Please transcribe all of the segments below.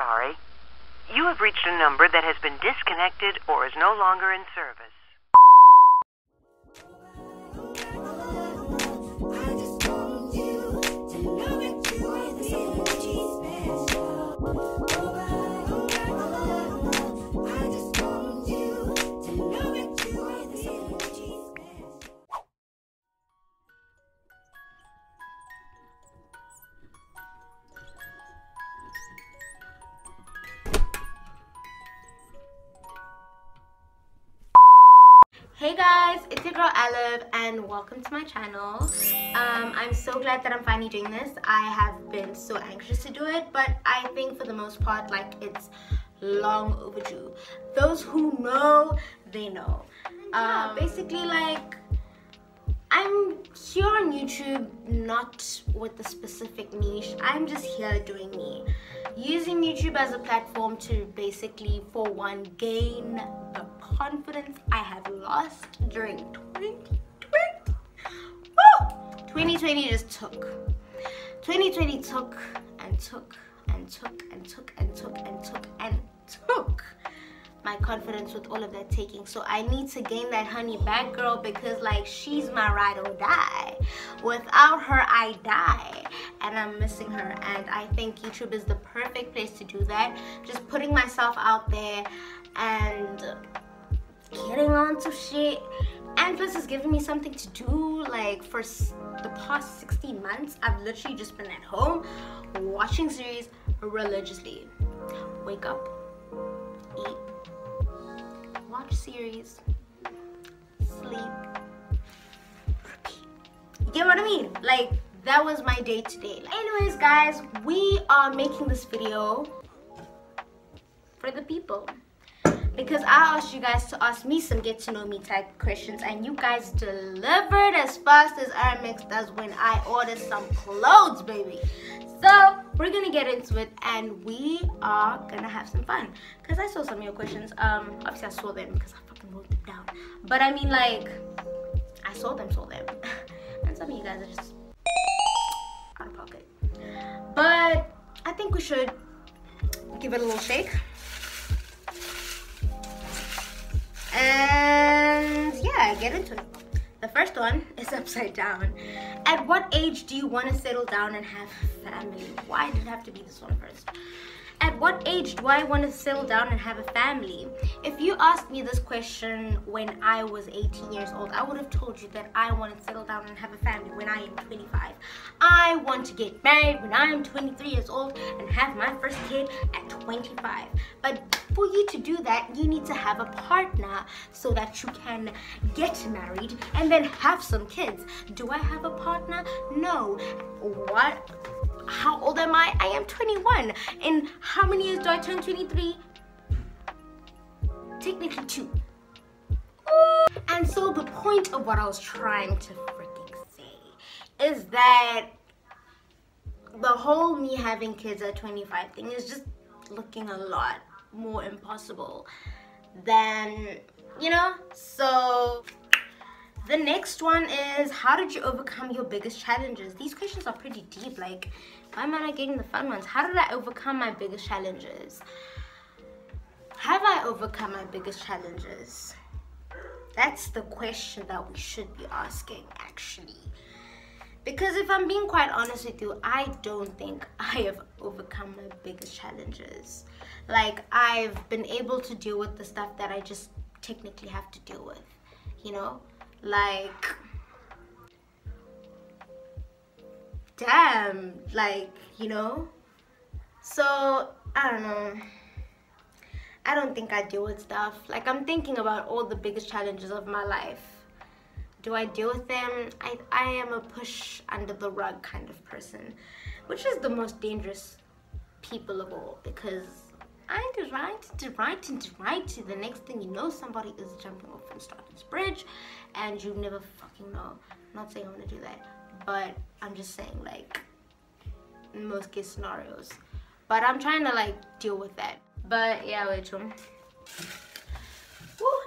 sorry. You have reached a number that has been disconnected or is no longer in service. Hey guys, it's your girl Olive and welcome to my channel. I'm so glad that I'm finally doing this. I have been so anxious to do it, but I think for the most part, like, it's long overdue. Those who know, they know. Basically, like, I'm here on YouTube not with a specific niche. I'm just here doing me, using YouTube as a platform to basically, for one, gain the confidence I have lost during 2020. Woo! 2020 just took. 2020 took and took and took and took and took and took and took my confidence with all of that taking. So I need to gain that honey back, girl, because like, she's my ride or die. Without her, I die, and I'm missing her. And I think YouTube is the perfect place to do that. Just putting myself out there and getting on to shit, and plus it's giving me something to do. Like, for the past 16 months I've literally just been at home watching series religiously. Wake up, eat, watch series, sleep, repeat. You get what I mean? Like, that was my day today. Anyways guys, we are making this video for the people, because I asked you guys to ask me some get to know me type questions, and you guys delivered as fast as Aramex does when I order some clothes, baby. So we're gonna get into it, and we are gonna have some fun. Because I saw some of your questions. Obviously I saw them because I fucking wrote them down. But I mean, like, I saw them. And some of you guys are just out of pocket. But I think we should give it a little shake. And yeah, get into it. The first one is upside down. At what age do you want to settle down and have a family? Why did it have to be this one first? At what age do I want to settle down and have a family? If you asked me this question when I was 18 years old, I would have told you that I want to settle down and have a family when I am 25. I want to get married when I am 23 years old and have my first kid at 25. But for you to do that, you need to have a partner so that you can get married and then have some kids. Do I have a partner? No. What? How old am I? I am 21. In how many years do I turn 23? Technically 2. And so the point of what I was trying to freaking say is that the whole me having kids at 25 thing is just looking a lot more impossible than, you know? So the next one is, how did you overcome your biggest challenges? These questions are pretty deep. Like, why am I not getting the fun ones? How did I overcome my biggest challenges? Have I overcome my biggest challenges? That's the question that we should be asking, actually. Because if I'm being quite honest with you, I don't think I have overcome my biggest challenges. Like, I've been able to deal with the stuff that I just technically have to deal with, you know? Like, damn, like, you know? So, I don't know. I don't think I deal with stuff. Like, I'm thinking about all the biggest challenges of my life. Do I deal with them? I am a push under the rug kind of person, which is the most dangerous people of all, because I do right. The next thing you know, somebody is jumping off from Stratton's Bridge, and you never fucking know. I'm not saying I'm gonna do that, but I'm just saying, like, in most case scenarios. But I'm trying to, like, deal with that. But yeah, wait.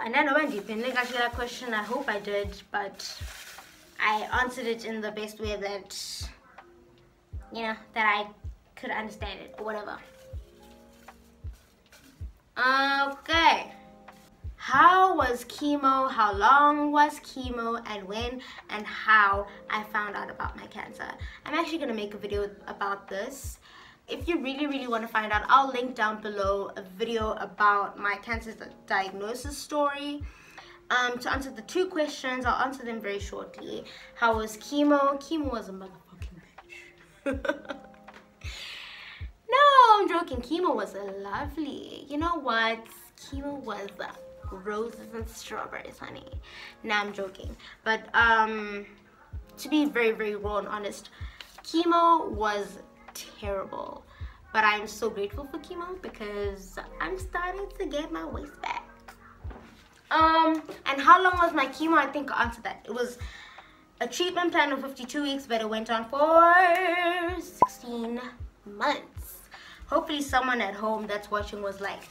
And then I went deep in that question. I hope I did, but I answered it in the best way that, you know, that I could understand it or whatever. Okay. How was chemo? How long was chemo? And when and how I found out about my cancer. I'm actually going to make a video about this. If you really want to find out, I'll link down below a video about my cancer diagnosis story. To answer the two questions, I'll answer them very shortly. How was chemo? Chemo was a motherfucking bitch. No, I'm joking. Chemo was lovely. You know what? Chemo was roses and strawberries, honey. Nah, I'm joking. But to be very raw and honest, chemo was terrible. But I'm so grateful for chemo because I'm starting to get my waist back. And how long was my chemo? I think I'll answer that. It was a treatment plan of 52 weeks, but it went on for 16 months. Hopefully someone at home that's watching was like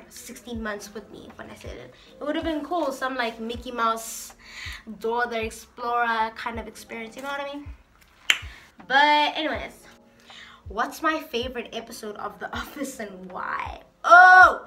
16 months with me when I said it. It would have been cool, some like Mickey Mouse, Dora the Explorer kind of experience, you know what I mean? But anyways, what's my favorite episode of The Office and why? Oh!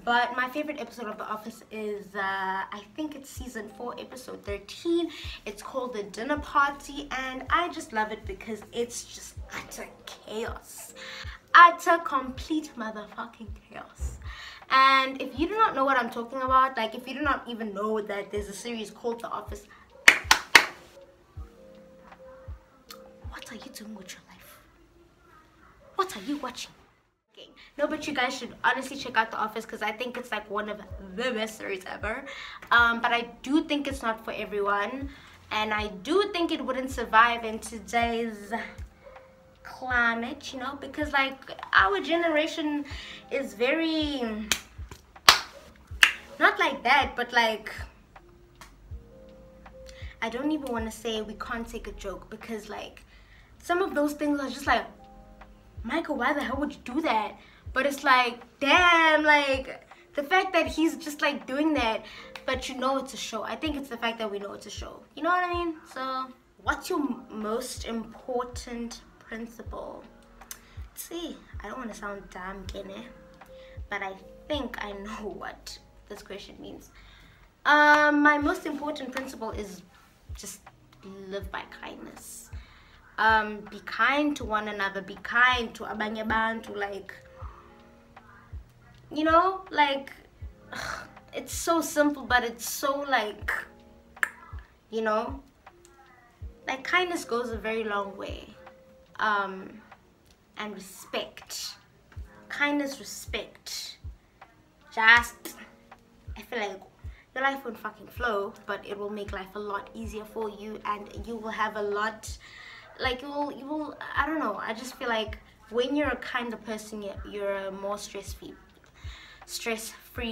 But my favorite episode of The Office is, I think it's season 4, episode 13. It's called The Dinner Party, and I just love it because it's just utter chaos. Utter complete motherfucking chaos. And if you do not know what I'm talking about, like if you do not even know that there's a series called The Office, what are you doing with your life? What are you watching? No, but you guys should honestly check out The Office because I think it's like one of the best series ever. But I do think it's not for everyone, and I do think it wouldn't survive in today's climate, you know, because like our generation is very, not like that, but like, I don't even want to say we can't take a joke, because like some of those things are just like, Michael, why the hell would you do that? But it's like, damn, like the fact that he's just like doing that, but you know it's a show. I think it's the fact that we know it's a show. You know what I mean? So what's your most important principle? Let's see, I don't want to sound damn gay, but I think I know what this question means. My most important principle is just live by kindness. Be kind to one another, be kind to abanye bantu, like, you know, like, it's so simple, but it's so like, you know, like kindness goes a very long way. And respect, kindness, respect, just, I feel like your life won't fucking flow, but it will make life a lot easier for you, and you will have a lot, like you will, I don't know, I just feel like when you're a kinder person, you're a more stress-free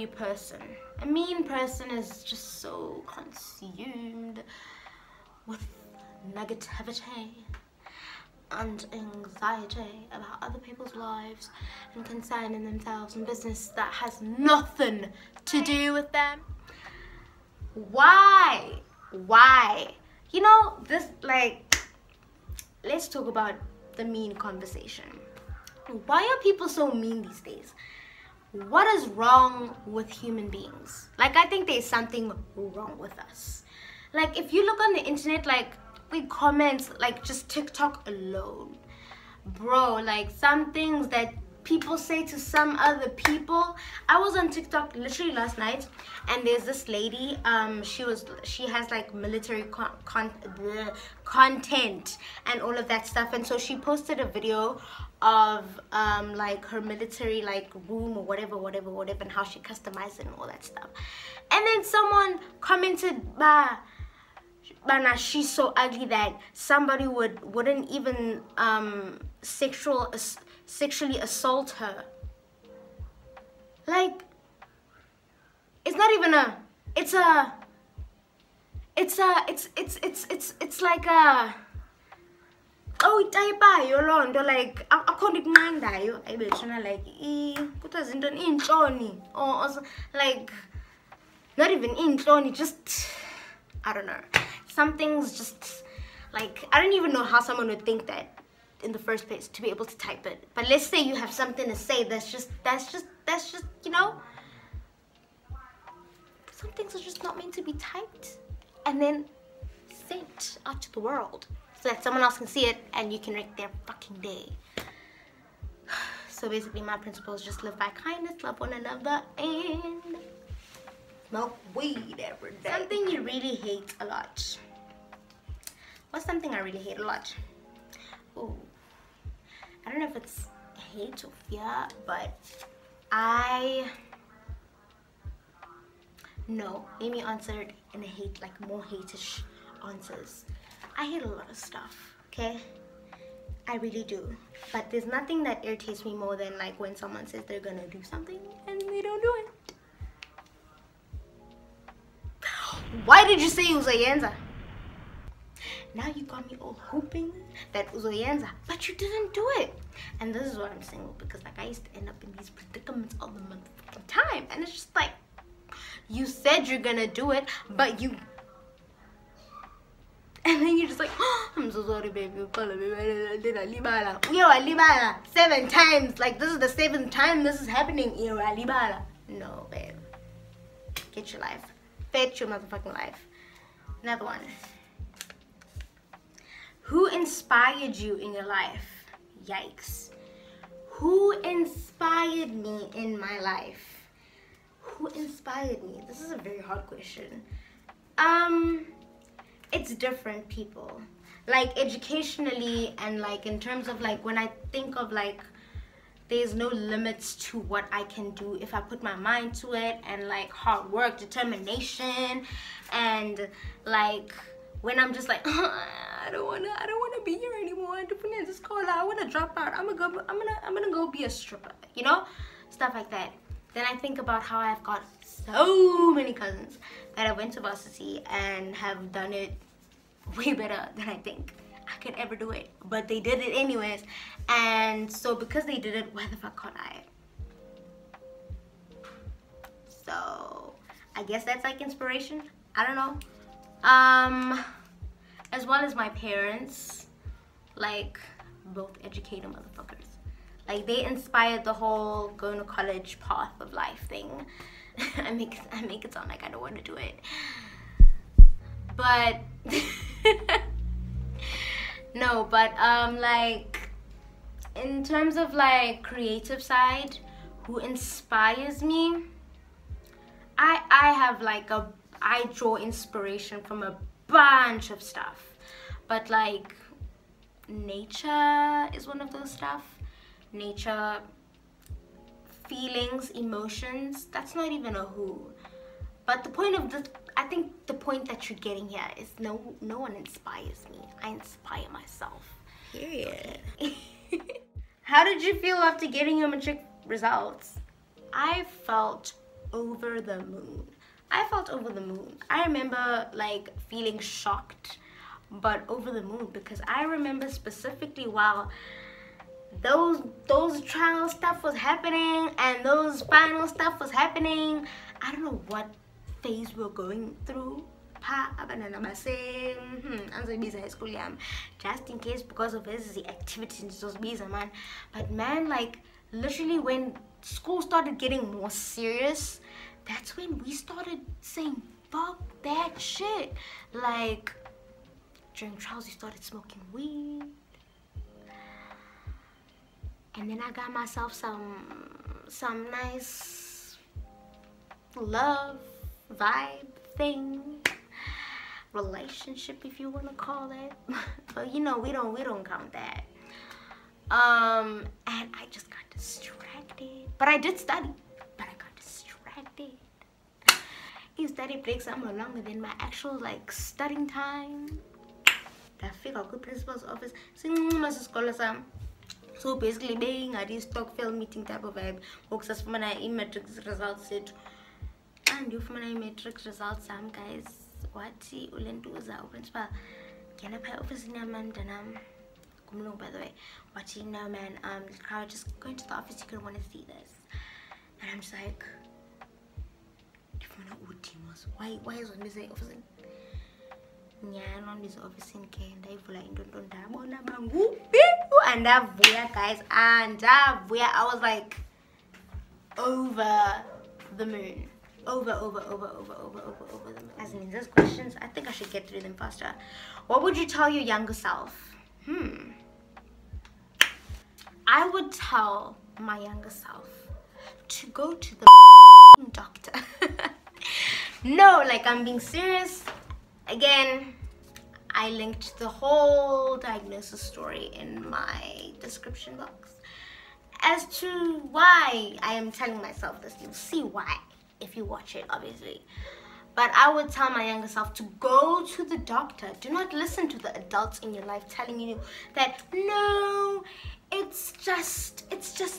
person. A mean person is just so consumed with negativity and anxiety about other people's lives and concerning themselves in business that has nothing to do with them. Why? You know, this, like, let's talk about the mean conversation. Why are people so mean these days? What is wrong with human beings? Like, I think there's something wrong with us. Like, if you look on the internet, like, we comment, like, just TikTok alone, bro, like, some things that people say to some other people. I was on TikTok literally last night, and there's this lady, she has like military content and all of that stuff, and so she posted a video of like her military like room or whatever, and how she customized it and all that stuff. And then someone commented, Bana, she's so ugly that somebody wouldn't even sexually assault her. Like, it's not even it's like oh itayipayo loo nto like akho nto ikunqandayo ayibethuna like kuthiwa zintoni iintloni or like not even iintloni, just I don't know, something's just like I don't even know how someone would think that in the first place to be able to type it. But let's say you have something to say that's just you know, some things are just not meant to be typed and then sent out to the world so that someone else can see it and you can wreck their fucking day. So basically my principle is just live by kindness, love one another, and smoke weed every day. Something you really hate a lot. What's something I really hate a lot? Oh, I don't know if it's hate or fear, but no, let me answer it in a hate, like more hate-ish answers. I hate a lot of stuff, okay? I really do. But there's nothing that irritates me more than like when someone says they're gonna do something and they don't do it. Why did you say uzoyenza? Now you got me all hoping that uzoyenza, but you didn't do it. And this is what I'm saying, because like I used to end up in these predicaments all the motherfucking time, and it's just like, you said you're gonna do it, but you, and then you're just like, oh, I'm so sorry baby, did I libala? Yo, I libala 7 times, like this is the 7th time this is happening. Yo, I libala. No babe, get your life, fetch your motherfucking life. Another one. Who inspired you in your life? Yikes. Who inspired me in my life? Who inspired me? This is a very hard question. It's different people. Like educationally and like in terms of like when I think of like there's no limits to what I can do if I put my mind to it, and like hard work, determination, and like when I'm just like I don't wanna be here anymore. I wanna drop out. I'm gonna go be a stripper, you know, stuff like that. Then I think about how I've got so many cousins that have went to varsity and have done it way better than I think I could ever do it, but they did it anyways. And so because they did it, why the fuck can't I? So I guess that's like inspiration. I don't know. As well as my parents, like both educated motherfuckers. Like they inspired the whole going to college path of life thing. I make it sound like I don't want to do it, but no. But like in terms of like creative side, who inspires me? I have like I draw inspiration from a bunch of stuff, but like nature is one of those stuff. Nature, feelings, emotions, that's not even a who. But the point of I think the point that you're getting here is no one inspires me. I inspire myself. Period. How did you feel after getting your matric results? I felt over the moon. I remember like feeling shocked, but over the moon, because I remember specifically while those trial stuff was happening and those final stuff was happening, I don't know what phase we were going through. Just in case, because of his activities, man. But man, like literally when school started getting more serious, that's when we started saying fuck that shit. Like during trials we started smoking weed, and then I got myself some nice love vibe thing, relationship if you want to call it. But you know, we don't count that. And I just got distracted. But I did study, but I got distracted. If study breaks somewhere longer than my actual like studying time, I figure out good principal's office. So basically being at this Stockfield meeting type of vibe, works for my matrix results it. And you for my matrix results guys. What ulentuza principal. Can I pay office in Amanda? by the way, watching, no man, I was just going to the office, you couldn't want to see this. And I'm just like, why is one busy office? Yeah, non busy office in K, and I feel like and guys, and I was like over the moon. Over the moon. As in those questions, I think I should get through them faster. What would you tell your younger self? I would tell my younger self to go to the doctor. No, like, I'm being serious. Again, I linked the whole diagnosis story in my description box as to why I am telling myself this. You'll see why if you watch it, obviously. But I would tell my younger self to go to the doctor. Do not listen to the adults in your life telling you that, no, it's just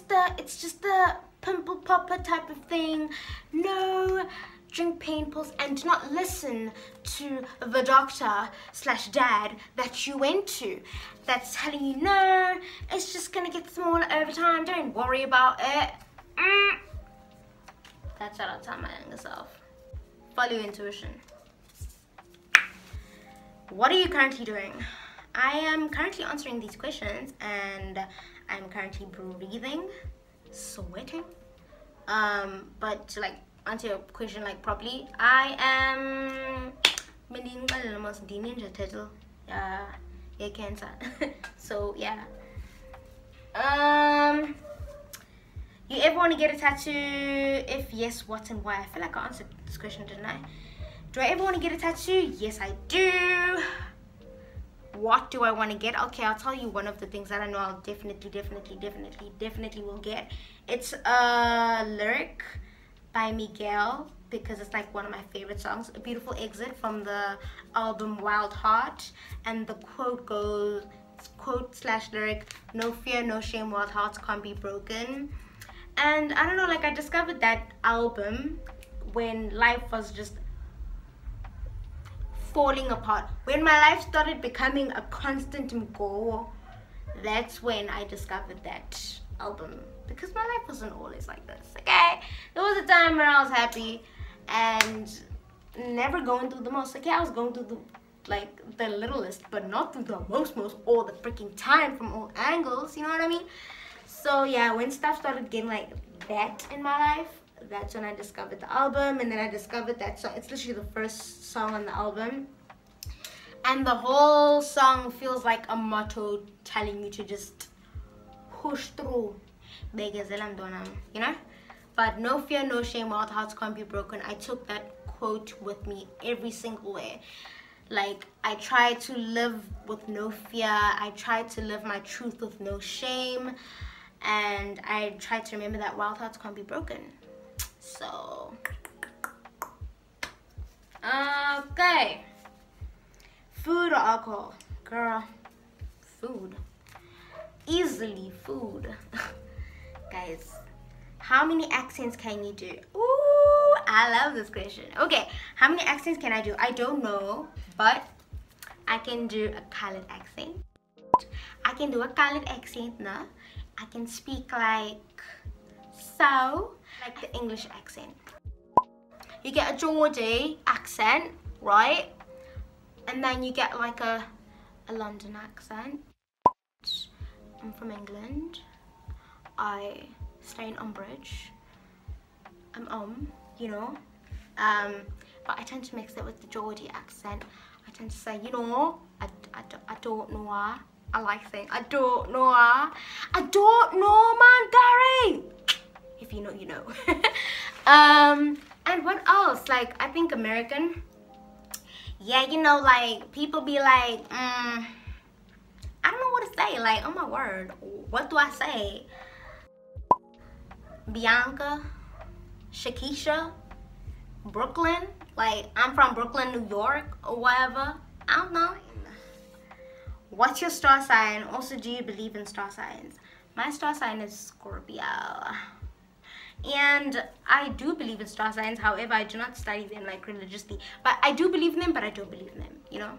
the pimple popper type of thing. No, drink pain pills. And do not listen to the doctor / dad that you went to that's telling you, no, it's just gonna get smaller over time, don't worry about it. That's what I'll tell my younger self. Follow your intuition. What are you currently doing? I am currently answering these questions, and I'm currently breathing, sweating. But to like answer your question like properly, I am cancer. So yeah. You ever want to get a tattoo? If yes, what and why? I feel like I answered this question, didn't I? Do I ever want to get a tattoo? Yes, I do. What do I want to get? Okay, I'll tell you one of the things that I know I'll definitely will get. It's a lyric by Miguel, because it's like one of my favorite songs. A beautiful exit from the album Wild Heart, and the quote goes, quote / lyric, no fear, no shame, wild hearts can't be broken. And I don't know, like, I discovered that album when life was just falling apart. When my life started becoming a constant mgo, that's when I discovered that album. Because my life wasn't always like this, okay? There was a time when I was happy and never going through the most. Okay, I was going through the littlest, but not through the most all the freaking time from all angles, you know what I mean? So yeah, when stuff started getting like that in my life, that's when I discovered the album. And then I discovered that song. It's literally the first song on the album, and the whole song feels like a motto telling you to just push through, you know. But no fear, no shame, wild hearts can't be broken. I took that quote with me every single way. Like, I try to live with no fear. I try to live my truth with no shame. And I try to remember that wild hearts can't be broken. So, okay. Food or alcohol? Girl, food. Easily food. Guys, how many accents can you do? Ooh, I love this question. Okay, how many accents can I do? I don't know, but I can do a colored accent. I can do a colored accent, no? I can speak like so, like the English accent. You get a Geordie accent, right? And then you get like a London accent. I'm from England. I stay in Umbridge. You know. But I tend to mix it with the Geordie accent. I tend to say, you know, I don't know why. I like saying, I don't know why. I don't know, man, Gary. If you know, you know. And what else? Like, I think American. Yeah, you know, like, people be like, I don't know what to say. Like, oh my word, what do I say? Bianca, Shakisha, Brooklyn. Like, I'm from Brooklyn, New York, or whatever. I don't know. What's your star sign? Also, do you believe in star signs? My star sign is Scorpio. And I do believe in star signs. However, I do not study them like religiously. But I do believe in them, but I don't believe in them, you know?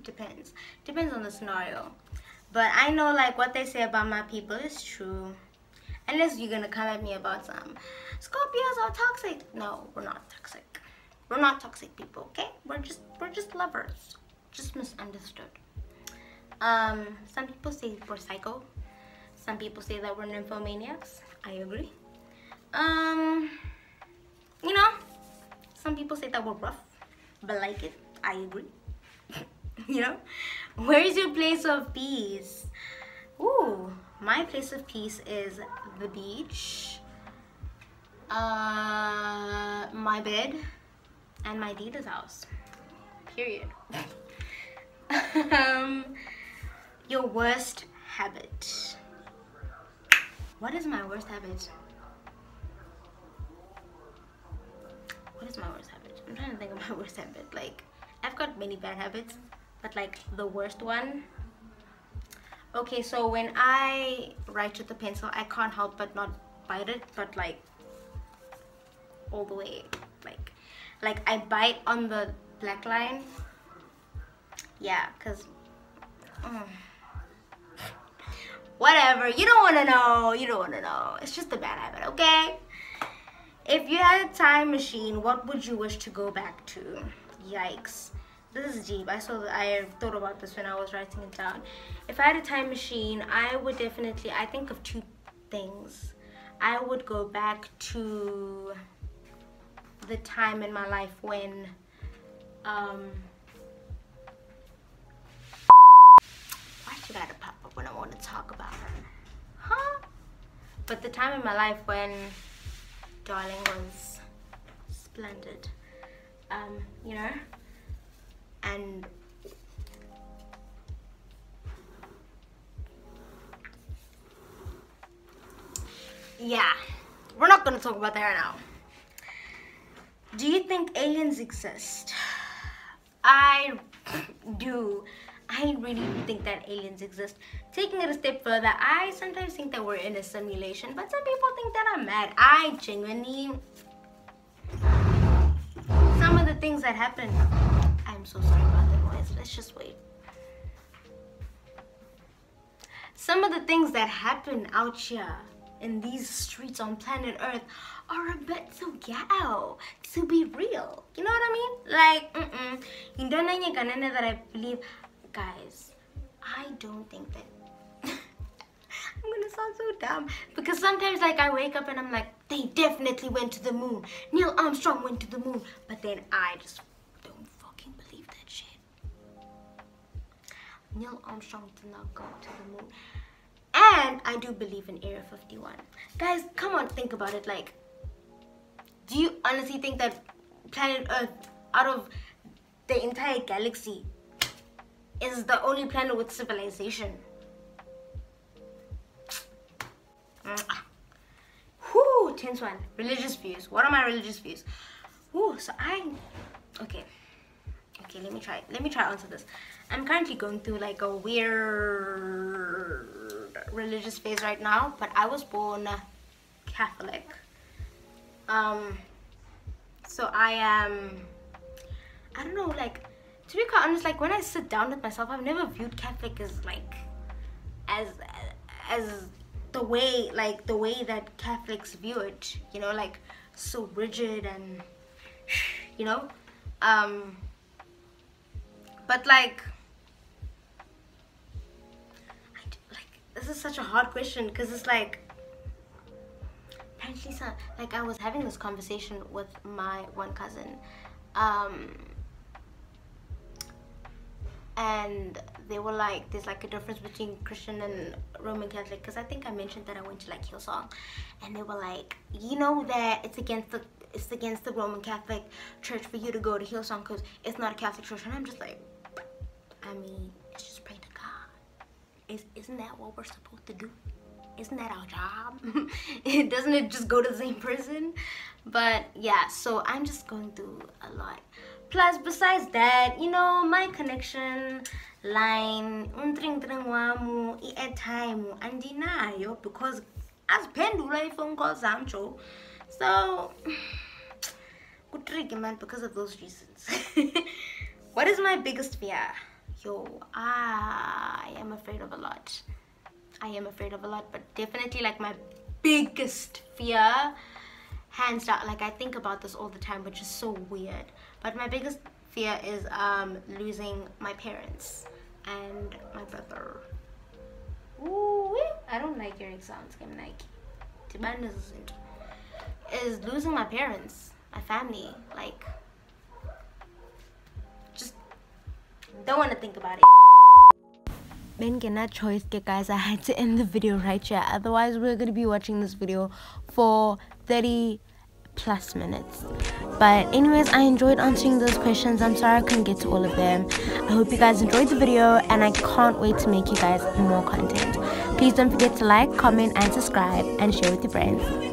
Depends on the scenario. But I know like what they say about my people is true. Unless you're gonna come at me about some Scorpios are toxic. No, we're not toxic. We're not toxic people, okay? We're just lovers. Just misunderstood. Some people say we're psycho. Some people say that we're nymphomaniacs. I agree. You know, some people say that we're rough, but like it. I agree. You know, where's your place of peace? Ooh, my place of peace is the beach, my bed, and my Dita's house. Period. Your worst habit. What is my worst habit? What is my worst habit? I'm trying to think of my worst habit. Like, I've got many bad habits, but like the worst one. Okay, so when I write with the pencil, I can't help but not bite it, but like all the way, like I bite on the black line. Yeah, cause whatever. You don't want to know. You don't want to know. It's just a bad habit, okay? If you had a time machine, what would you wish to go back to? Yikes. This is deep. I thought about this when I was writing it down. If I had a time machine, I would definitely, I think of two things. I would go back to the time in my life when, why you gotta pop up when I want to talk about her? Huh? But the time in my life when darling was splendid. You know? And yeah, we're not gonna talk about that right now. Do you think aliens exist? I do. I really think that aliens exist. Taking it a step further, I sometimes think that we're in a simulation, but some people think that I'm mad. I genuinely, some of the things that happen, I'm so sorry about the noise. Let's just wait. Some of the things that happen out here in these streets on planet Earth are a bit too ghetto to be real. You know what I mean? Like, you don't know that I believe. Guys, I don't think that I'm gonna sound so dumb, because sometimes like I wake up and I'm like, they definitely went to the moon. Neil Armstrong went to the moon, but then I just don't fucking believe that shit. Neil Armstrong did not go to the moon. And I do believe in Area 51. Guys, come on, think about it. Like, do you honestly think that planet Earth, out of the entire galaxy, is the only planet with civilization? Whoo, tense one. Religious views. What are my religious views? Whoo, so okay, let me try answer this. I'm currently going through like a weird religious phase right now, but I was born Catholic. So I don't know, like, to be quite honest, like when I sit down with myself, I've never viewed Catholic as like as the way that Catholics view it, you know, like so rigid and, you know, but like this is such a hard question, because it's like, apparently, like I was having this conversation with my one cousin, and they were like, there's like a difference between Christian and Roman Catholic, because I think I mentioned that I went to like Hillsong, and they were like, you know that it's against the Roman Catholic Church for you to go to Hillsong because it's not a Catholic church. And I'm just like, I mean, it's just pray to God. Isn't that what we're supposed to do? Isn't that our job? Doesn't it just go to the same prison? But yeah, so I'm just going through a lot. Plus, besides that, you know, my connection line, airtime, andinayo, because as pendula phone calls Zamcho. So good trick, man, because of those reasons. What is my biggest fear? yo, I am afraid of a lot. I am afraid of a lot, but definitely like my biggest fear, hands down, like I think about this all the time, which is so weird, but my biggest fear is losing my parents and my brother. Ooh, I don't like hearing sounds. I'm like, is losing my parents, my family. Like, just don't want to think about it. Then get that choice, guys. I had to end the video right here. Otherwise, we're gonna be watching this video for 30+ minutes. But anyways, I enjoyed answering those questions. I'm sorry I couldn't get to all of them. I hope you guys enjoyed the video, and I can't wait to make you guys more content. Please don't forget to like, comment, and subscribe, and share with your friends.